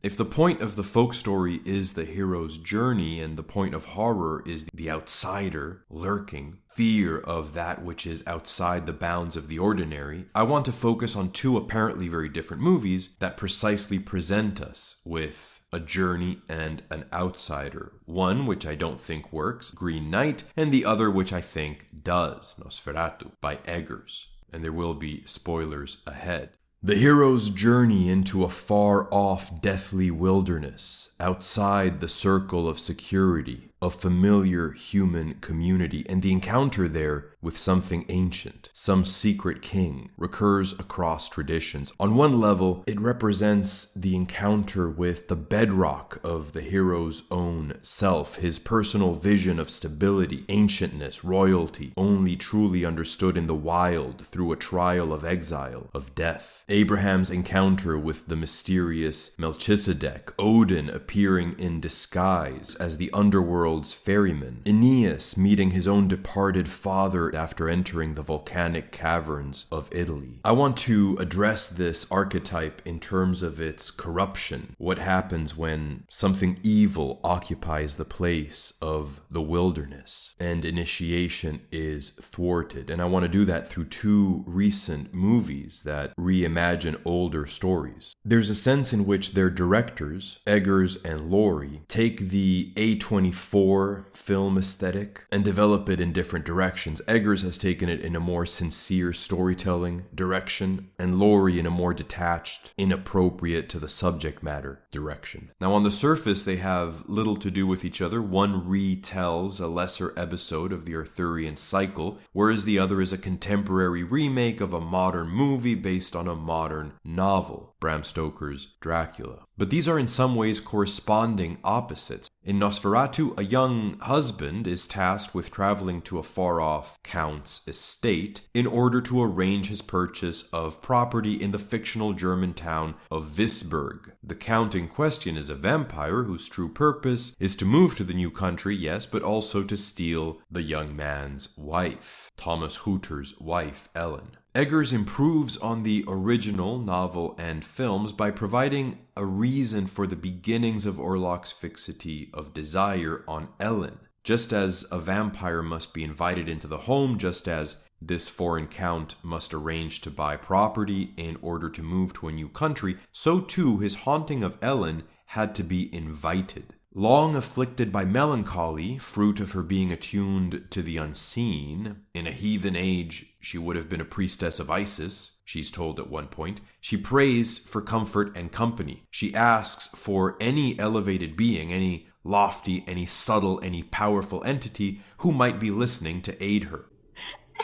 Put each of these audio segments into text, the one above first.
If the point of the folk story is the hero's journey and the point of horror is the outsider lurking, fear of that which is outside the bounds of the ordinary, I want to focus on two apparently very different movies that precisely present us with a journey and an outsider. One which I don't think works, Green Knight, and the other which I think does, Nosferatu, by Eggers. And there will be spoilers ahead. The hero's journey into a far-off deathly wilderness, outside the circle of security, of familiar human community, and the encounter there with something ancient, some secret king, recurs across traditions. On one level, it represents the encounter with the bedrock of the hero's own self, his personal vision of stability, ancientness, royalty, only truly understood in the wild through a trial of exile, of death. Abraham's encounter with the mysterious Melchizedek, Odin appearing in disguise as the underworld's ferryman, Aeneas meeting his own departed father after entering the volcanic caverns of Italy. I want to address this archetype in terms of its corruption. What happens when something evil occupies the place of the wilderness and initiation is thwarted. And I want to do that through two recent movies that reimagine older stories. There's a sense in which their directors, Eggers and Lowery, take the A24 film aesthetic and develop it in different directions. Eggers has taken it in a more sincere storytelling direction, and Lowery in a more detached, inappropriate to the subject matter direction. Now, on the surface, they have little to do with each other. One retells a lesser episode of the Arthurian cycle, whereas the other is a contemporary remake of a modern movie based on a modern novel, Bram Stoker's Dracula. But these are in some ways corresponding opposites. In Nosferatu, a young husband is tasked with traveling to a far-off count's estate in order to arrange his purchase of property in the fictional German town of Wisburg. The count in question is a vampire whose true purpose is to move to the new country, yes, but also to steal the young man's wife, Thomas Hooter's wife, Ellen. Eggers improves on the original novel and films by providing a reason for the beginnings of Orlok's fixity of desire on Ellen. Just as a vampire must be invited into the home, just as this foreign count must arrange to buy property in order to move to a new country, so too his haunting of Ellen had to be invited. Long afflicted by melancholy, fruit of her being attuned to the unseen, in a heathen age she would have been a priestess of Isis, she's told at one point, she prays for comfort and company. She asks for any elevated being, any lofty, any subtle, any powerful entity who might be listening to aid her.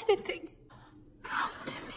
Anything, come to me.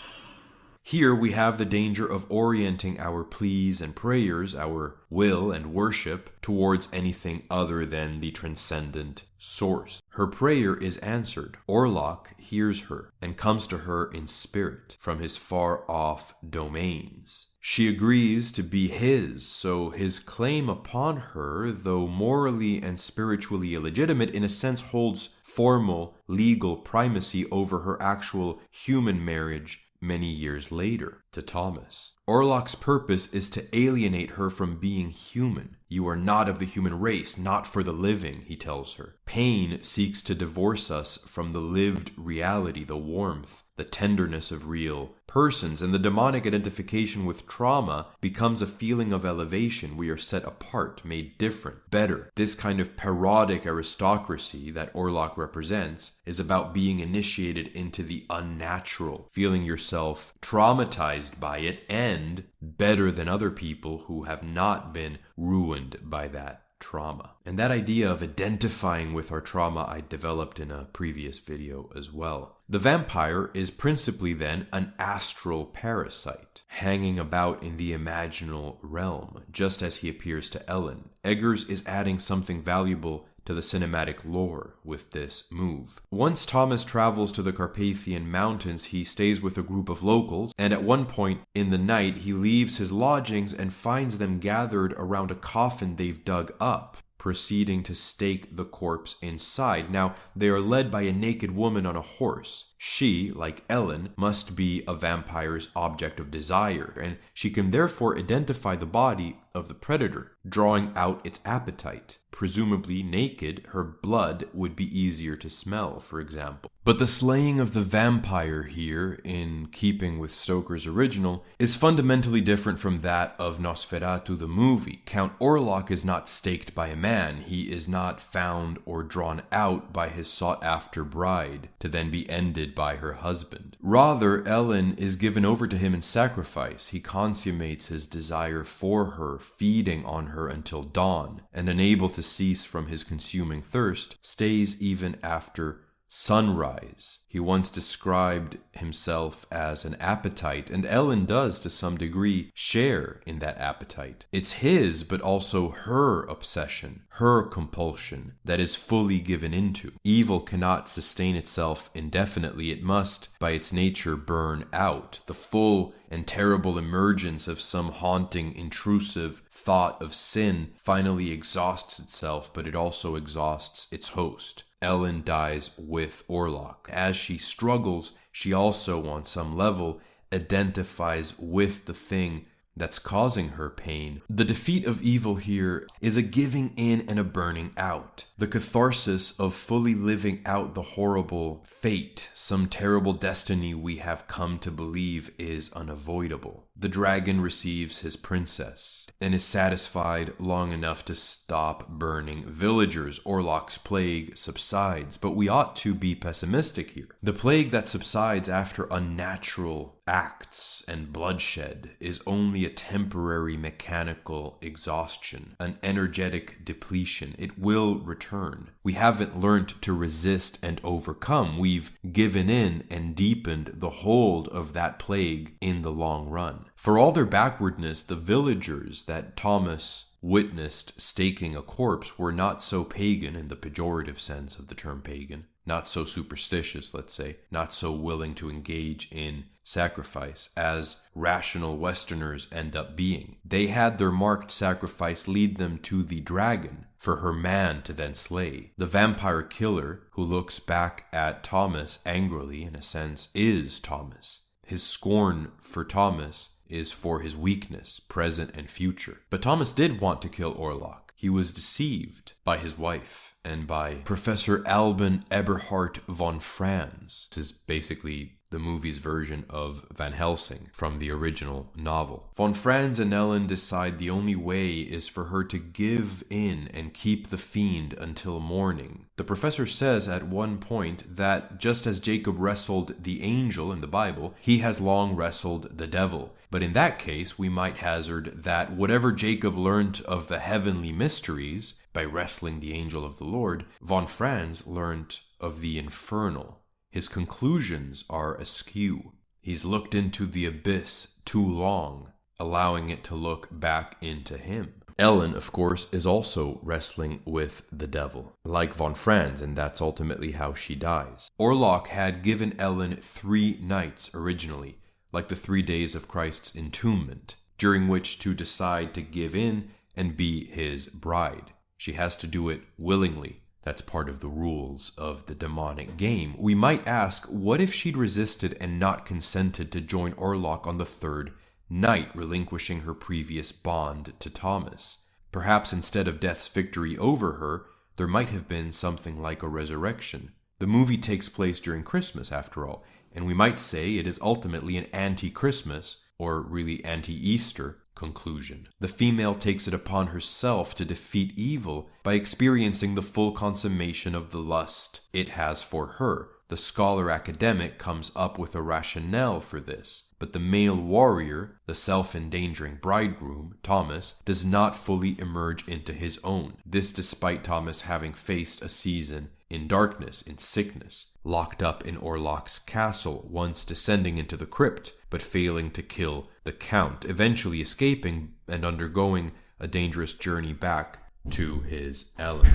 Here we have the danger of orienting our pleas and prayers, our will and worship, towards anything other than the transcendent source. Her prayer is answered. Orlok hears her and comes to her in spirit from his far-off domains. She agrees to be his, so his claim upon her, though morally and spiritually illegitimate, in a sense holds formal, legal primacy over her actual human marriage many years later to Thomas. Orlok's purpose is to alienate her from being human. You are not of the human race, not for the living, he tells her. Pain seeks to divorce us from the lived reality, the warmth, the tenderness of real persons, and the demonic identification with trauma becomes a feeling of elevation. We are set apart, made different, better. This kind of parodic aristocracy that Orlok represents is about being initiated into the unnatural, feeling yourself traumatized by it and better than other people who have not been ruined by that trauma. And that idea of identifying with our trauma I developed in a previous video as well. The vampire is principally then an astral parasite, hanging about in the imaginal realm, just as he appears to Ellen. Eggers is adding something valuable to the cinematic lore with this move. Once Thomas travels to the Carpathian Mountains, he stays with a group of locals, and at one point in the night he leaves his lodgings and finds them gathered around a coffin they've dug up, proceeding to stake the corpse inside. Now, they are led by a naked woman on a horse. She, like Ellen, must be a vampire's object of desire, and she can therefore identify the body of the predator, drawing out its appetite. Presumably naked, her blood would be easier to smell, for example. But the slaying of the vampire here, in keeping with Stoker's original, is fundamentally different from that of Nosferatu the movie. Count Orlok is not staked by a man. He is not found or drawn out by his sought-after bride, to then be ended by her husband. Rather, Ellen is given over to him in sacrifice. He consummates his desire for her, feeding on her until dawn, and unable to cease from his consuming thirst, stays even after sunrise. He once described himself as an appetite, and Ellen does, to some degree, share in that appetite. It's his, but also her obsession, her compulsion, that is fully given into. Evil cannot sustain itself indefinitely. It must, by its nature, burn out. The full and terrible emergence of some haunting, intrusive thought of sin finally exhausts itself, but it also exhausts its host. Ellen dies with Orlok. As she struggles, she also, on some level, identifies with the thing that's causing her pain. The defeat of evil here is a giving in and a burning out. The catharsis of fully living out the horrible fate, some terrible destiny we have come to believe is unavoidable. The dragon receives his princess and is satisfied long enough to stop burning villagers. Orlok's plague subsides, but we ought to be pessimistic here. The plague that subsides after unnatural acts and bloodshed is only a temporary mechanical exhaustion, an energetic depletion. It will return. We haven't learned to resist and overcome. We've given in and deepened the hold of that plague in the long run. For all their backwardness, the villagers that Thomas witnessed staking a corpse were not so pagan in the pejorative sense of the term pagan, not so superstitious, let's say, not so willing to engage in sacrifice as rational Westerners end up being. They had their marked sacrifice lead them to the dragon for her man to then slay. The vampire killer, who looks back at Thomas angrily, in a sense, is Thomas. His scorn for Thomas is for his weakness, present and future. But Thomas did want to kill Orlok. He was deceived by his wife and by Professor Alban Eberhard von Franz. This is basically the movie's version of Van Helsing from the original novel. Von Franz and Ellen decide the only way is for her to give in and keep the fiend until morning. The professor says at one point that just as Jacob wrestled the angel in the Bible, he has long wrestled the devil. But in that case, we might hazard that whatever Jacob learnt of the heavenly mysteries by wrestling the angel of the Lord, von Franz learnt of the infernal. His conclusions are askew. He's looked into the abyss too long, allowing it to look back into him. Ellen, of course, is also wrestling with the devil, like von Franz, and that's ultimately how she dies. Orlok had given Ellen 3 nights originally, like the 3 days of Christ's entombment, during which to decide to give in and be his bride. She has to do it willingly. That's part of the rules of the demonic game. We might ask, what if she'd resisted and not consented to join Orlok on the 3rd night, relinquishing her previous bond to Thomas? Perhaps instead of death's victory over her, there might have been something like a resurrection. The movie takes place during Christmas, after all, and we might say it is ultimately an anti-Christmas, or really anti-Easter, conclusion. The female takes it upon herself to defeat evil by experiencing the full consummation of the lust it has for her. The scholar academic comes up with a rationale for this, but the male warrior, the self-endangering bridegroom, Thomas, does not fully emerge into his own. This despite Thomas having faced a season in darkness, in sickness, locked up in Orlok's castle, once descending into the crypt, but failing to kill the Count, eventually escaping and undergoing a dangerous journey back to his Ellen.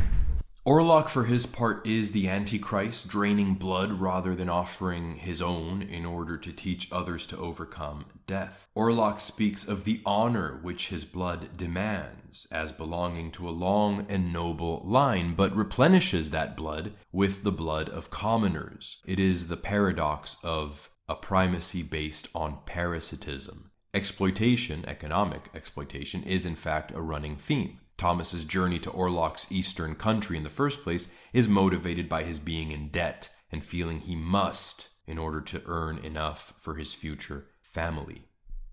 Orlok, for his part, is the Antichrist, draining blood rather than offering his own in order to teach others to overcome death. Orlok speaks of the honor which his blood demands as belonging to a long and noble line, but replenishes that blood with the blood of commoners. It is the paradox of a primacy based on parasitism. Exploitation, economic exploitation, is in fact a running theme. Thomas's journey to Orlok's eastern country in the first place is motivated by his being in debt and feeling he must in order to earn enough for his future family.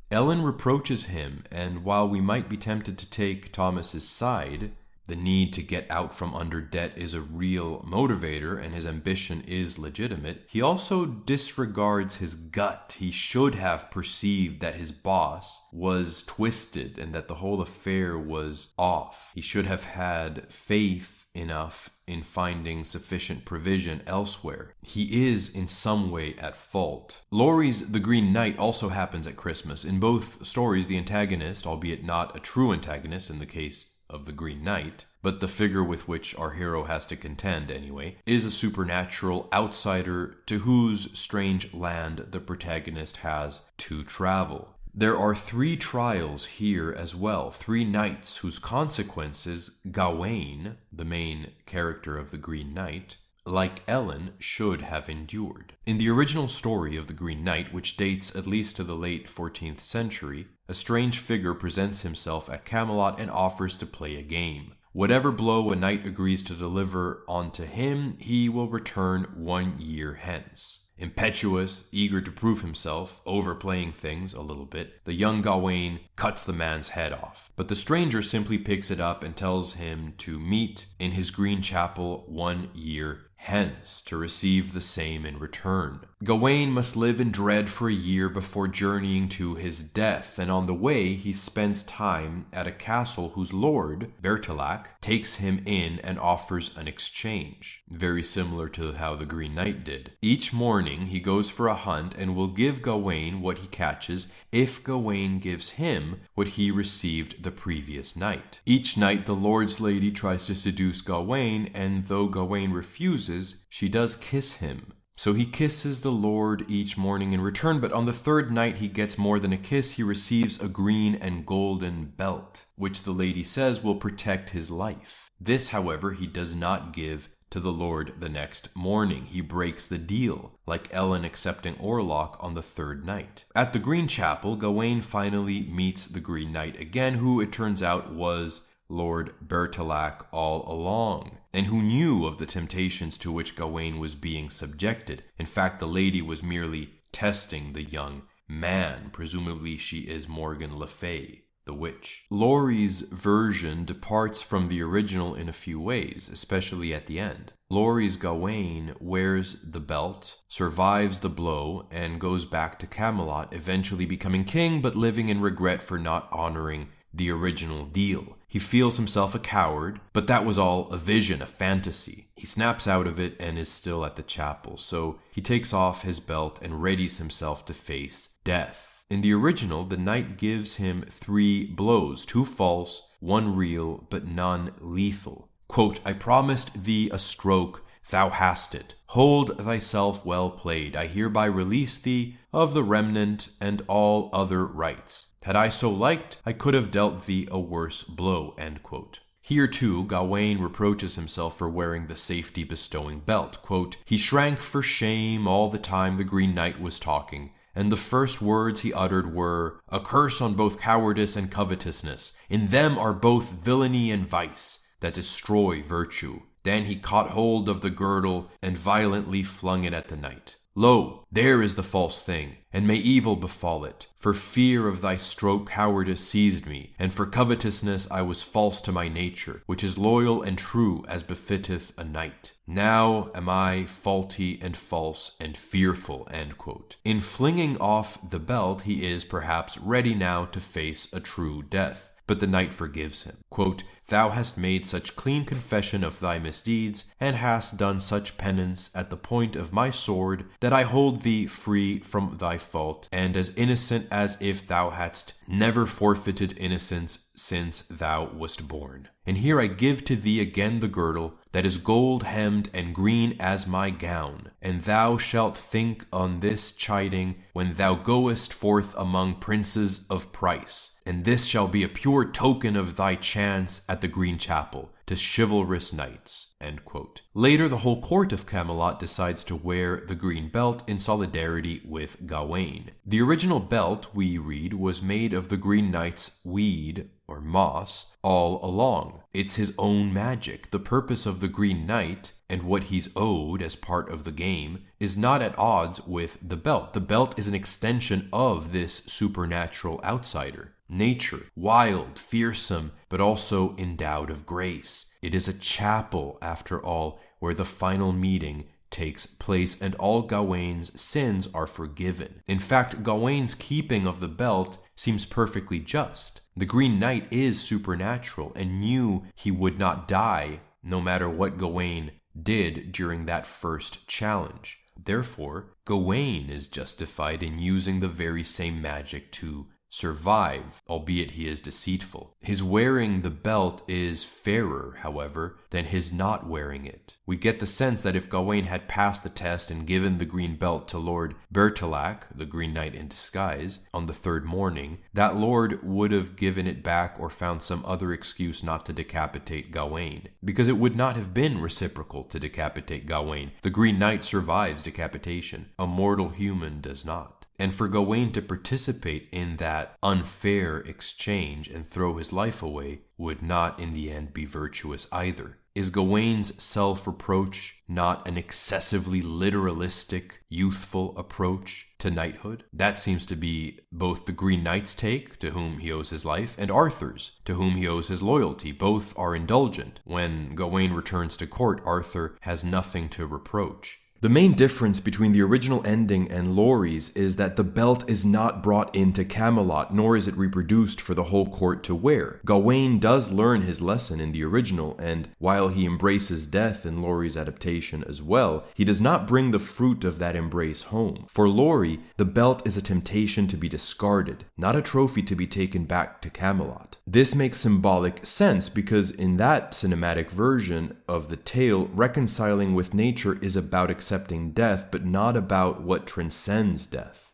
Ellen reproaches him, and while we might be tempted to take Thomas's side, the need to get out from under debt is a real motivator and his ambition is legitimate. He also disregards his gut. He should have perceived that his boss was twisted and that the whole affair was off. He should have had faith enough in finding sufficient provision elsewhere. He is in some way at fault. Lowery's The Green Knight also happens at Christmas. In both stories, the antagonist, albeit not a true antagonist in the case of the Green Knight, but the figure with which our hero has to contend anyway, is a supernatural outsider to whose strange land the protagonist has to travel. There are 3 trials here as well, 3 knights whose consequences Gawain, the main character of the Green Knight, like Ellen, should have endured. In the original story of the Green Knight, which dates at least to the late 14th century, a strange figure presents himself at Camelot and offers to play a game. Whatever blow a knight agrees to deliver onto him, he will return 1 year hence. Impetuous, eager to prove himself, overplaying things a little bit, the young Gawain cuts the man's head off. But the stranger simply picks it up and tells him to meet in his green chapel 1 year hence to receive the same in return. Gawain must live in dread for a year before journeying to his death, and on the way he spends time at a castle whose lord, Bertilac, takes him in and offers an exchange, very similar to how the Green Knight did. Each morning he goes for a hunt and will give Gawain what he catches if Gawain gives him what he received the previous night. Each night the lord's lady tries to seduce Gawain, and though Gawain refuses, she does kiss him. So he kisses the Lord each morning in return, but on the 3rd night he gets more than a kiss. He receives a green and golden belt, which the lady says will protect his life. This, however, he does not give to the Lord the next morning. He breaks the deal, like Ellen accepting Orlok on the 3rd night. At the Green Chapel, Gawain finally meets the Green Knight again, who it turns out was Lord Bertilac all along, and who knew of the temptations to which Gawain was being subjected. In fact, the lady was merely testing the young man. Presumably she is Morgan Le Fay, the witch. Lowery's version departs from the original in a few ways, especially at the end. Lowery's Gawain wears the belt, survives the blow, and goes back to Camelot, eventually becoming king, but living in regret for not honoring the original deal. He feels himself a coward, but that was all a vision, a fantasy. He snaps out of it and is still at the chapel, so he takes off his belt and readies himself to face death. In the original, the knight gives him 3 blows, 2 false, 1 real, but none lethal. Quote, "I promised thee a stroke, thou hast it. Hold thyself well played. I hereby release thee of the remnant and all other rights. Had I so liked, I could have dealt thee a worse blow." End quote. Here too, Gawain reproaches himself for wearing the safety-bestowing belt. Quote, "He shrank for shame all the time the Green Knight was talking, and the first words he uttered were, 'A curse on both cowardice and covetousness. In them are both villainy and vice, that destroy virtue.' Then he caught hold of the girdle and violently flung it at the knight. 'Lo, there is the false thing, and may evil befall it. For fear of thy stroke cowardice seized me, and for covetousness I was false to my nature, which is loyal and true as befitteth a knight. Now am I faulty and false and fearful.'" End quote. In flinging off the belt, he is perhaps ready now to face a true death. But the knight forgives him. Quote, "Thou hast made such clean confession of thy misdeeds, and hast done such penance at the point of my sword, that I hold thee free from thy fault, and as innocent as if thou hadst never forfeited innocence since thou wast born. And here I give to thee again the girdle, that is gold hemmed and green as my gown, and thou shalt think on this chiding when thou goest forth among princes of price. And this shall be a pure token of thy chance at the Green Chapel to chivalrous knights." End quote. Later, the whole court of Camelot decides to wear the green belt in solidarity with Gawain. The original belt, we read, was made of the Green Knight's weed, or moss, all along. It's his own magic. The purpose of the Green Knight, and what he's owed as part of the game, is not at odds with the belt. The belt is an extension of this supernatural outsider. Nature, wild, fearsome, but also endowed of grace. It is a chapel, after all, where the final meeting takes place and all Gawain's sins are forgiven. In fact, Gawain's keeping of the belt seems perfectly just. The Green Knight is supernatural and knew he would not die no matter what Gawain did during that first challenge. Therefore, Gawain is justified in using the very same magic to survive, albeit he is deceitful. His wearing the belt is fairer, however, than his not wearing it. We get the sense that if Gawain had passed the test and given the green belt to Lord Bertilac, the Green Knight in disguise, on the third morning, that lord would have given it back or found some other excuse not to decapitate Gawain, because it would not have been reciprocal to decapitate Gawain. The Green Knight survives decapitation. A mortal human does not. And for Gawain to participate in that unfair exchange and throw his life away would not in the end be virtuous either. Is Gawain's self-reproach not an excessively literalistic, youthful approach to knighthood? That seems to be both the Green Knight's take, to whom he owes his life, and Arthur's, to whom he owes his loyalty. Both are indulgent. When Gawain returns to court, Arthur has nothing to reproach. The main difference between the original ending and Lowery's is that the belt is not brought into Camelot, nor is it reproduced for the whole court to wear. Gawain does learn his lesson in the original, and while he embraces death in Lowery's adaptation as well, he does not bring the fruit of that embrace home. For Lowery, the belt is a temptation to be discarded, not a trophy to be taken back to Camelot. This makes symbolic sense because in that cinematic version of the tale, reconciling with nature is about accepting death, but not about what transcends death.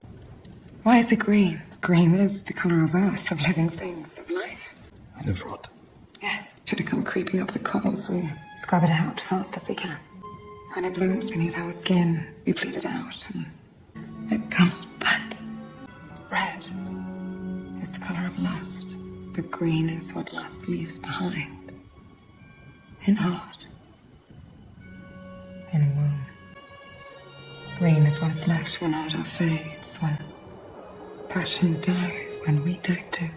Why is it green? Green is the color of earth, of living things, of life. And of rot. Yes, should it come creeping up the coals, we scrub it out fast as we can. When it blooms beneath our skin, we bleed it out, and it comes back. Red is the color of lust, but green is what lust leaves behind. In heart. In womb. Green is what is left when ardor fades, when passion dies, when we die too.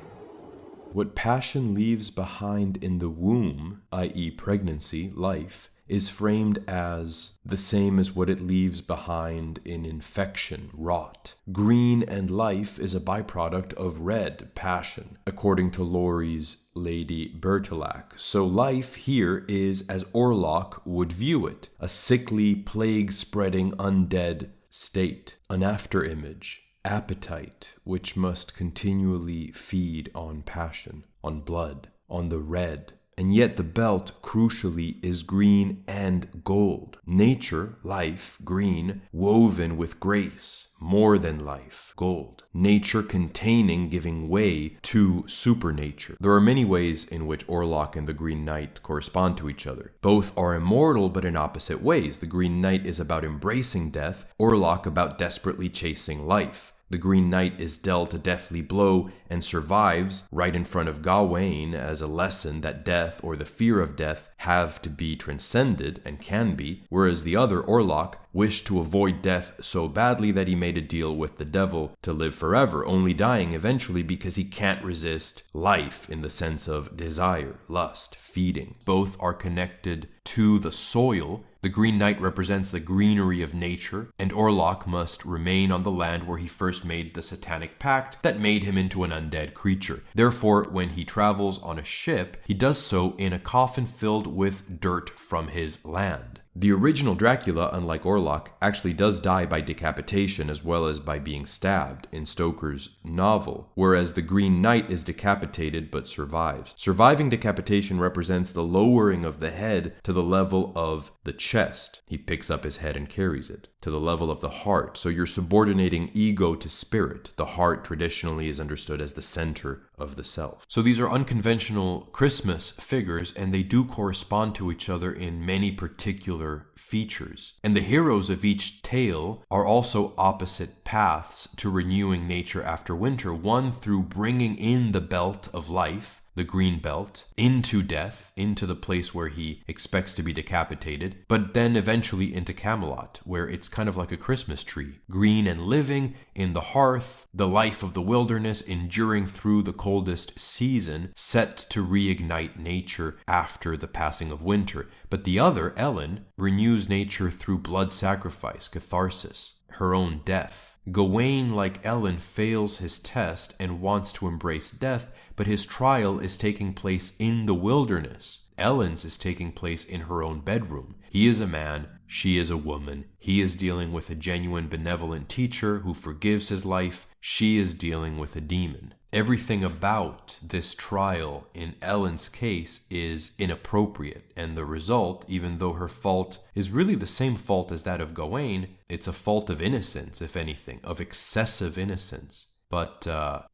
What passion leaves behind in the womb, i.e. pregnancy, life, is framed as the same as what it leaves behind in infection, rot. Green and life is a byproduct of red, passion, according to Lowery's Lady Bertilac. So life here is as Orlok would view it, a sickly, plague-spreading, undead state, an afterimage, appetite, which must continually feed on passion, on blood, on the red. And yet the belt, crucially, is green and gold. Nature, life, green, woven with grace, more than life, gold. Nature containing, giving way to supernature. There are many ways in which Orlok and the Green Knight correspond to each other. Both are immortal, but in opposite ways. The Green Knight is about embracing death, Orlok about desperately chasing life. The Green Knight is dealt a deathly blow and survives right in front of Gawain as a lesson that death or the fear of death have to be transcended and can be, whereas the other, Orlok, wished to avoid death so badly that he made a deal with the devil to live forever, only dying eventually because he can't resist life in the sense of desire, lust, feeding. Both are connected to the soil. The Green Knight represents the greenery of nature, and Orlok must remain on the land where he first made the satanic pact that made him into an undead creature. Therefore, when he travels on a ship, he does so in a coffin filled with dirt from his land. The original Dracula, unlike Orlok, actually does die by decapitation as well as by being stabbed in Stoker's novel, whereas the Green Knight is decapitated but survives. Surviving decapitation represents the lowering of the head to the level of the chest. He picks up his head and carries it to the level of the heart. So you're subordinating ego to spirit. The heart traditionally is understood as the center of the self. So these are unconventional Christmas figures, and they do correspond to each other in many particular features. And the heroes of each tale are also opposite paths to renewing nature after winter. One through bringing in the belt of life, the green belt, into death, into the place where he expects to be decapitated, but then eventually into Camelot, where it's kind of like a Christmas tree, green and living in the hearth, the life of the wilderness enduring through the coldest season, set to reignite nature after the passing of winter. But the other, Ellen, renews nature through blood sacrifice, catharsis, her own death. Gawain, like Ellen, fails his test and wants to embrace death, but his trial is taking place in the wilderness. Ellen's is taking place in her own bedroom. He is a man, she is a woman. He is dealing with a genuine benevolent teacher who forgives his life. She is dealing with a demon. Everything about this trial in Ellen's case is inappropriate, and the result, even though her fault is really the same fault as that of Gawain, it's a fault of innocence, if anything, of excessive innocence. But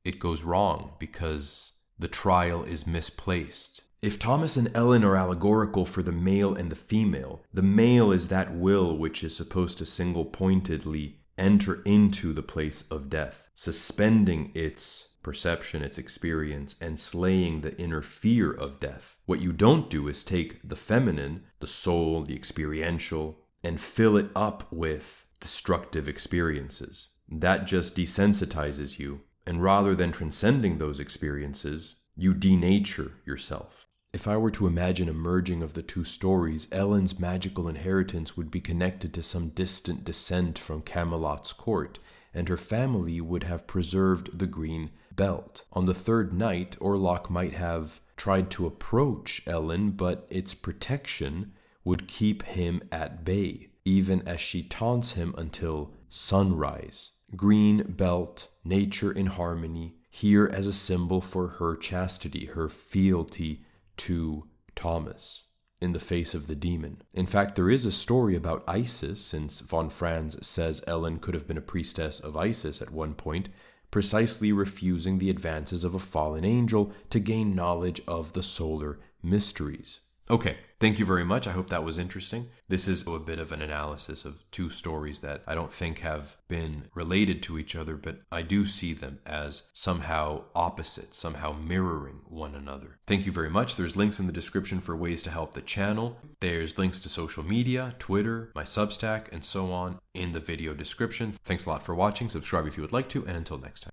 it goes wrong because the trial is misplaced. If Thomas and Ellen are allegorical for the male and the male is that will which is supposed to single-pointedly enter into the place of death, suspending its perception, its experience, and slaying the inner fear of death. What you don't do is take the feminine, the soul, the experiential, and fill it up with destructive experiences. That just desensitizes you, and rather than transcending those experiences, you denature yourself. If I were to imagine a merging of the two stories, Ellen's magical inheritance would be connected to some distant descent from Camelot's court, and her family would have preserved the green belt. On the third night, Orlok might have tried to approach Ellen, but its protection would keep him at bay, even as she taunts him until sunrise. Green belt, nature in harmony, here as a symbol for her chastity, her fealty to Thomas in the face of the demon. In fact, there is a story about Isis, since von Franz says Ellen could have been a priestess of Isis at one point, precisely refusing the advances of a fallen angel to gain knowledge of the solar mysteries. Okay, thank you very much. I hope that was interesting. This is a bit of an analysis of two stories that I don't think have been related to each other, but I do see them as somehow opposite, somehow mirroring one another. Thank you very much. There's links in the description for ways to help the channel. There's links to social media, Twitter, my Substack, and so on in the video description. Thanks a lot for watching. Subscribe if you would like to, and until next time.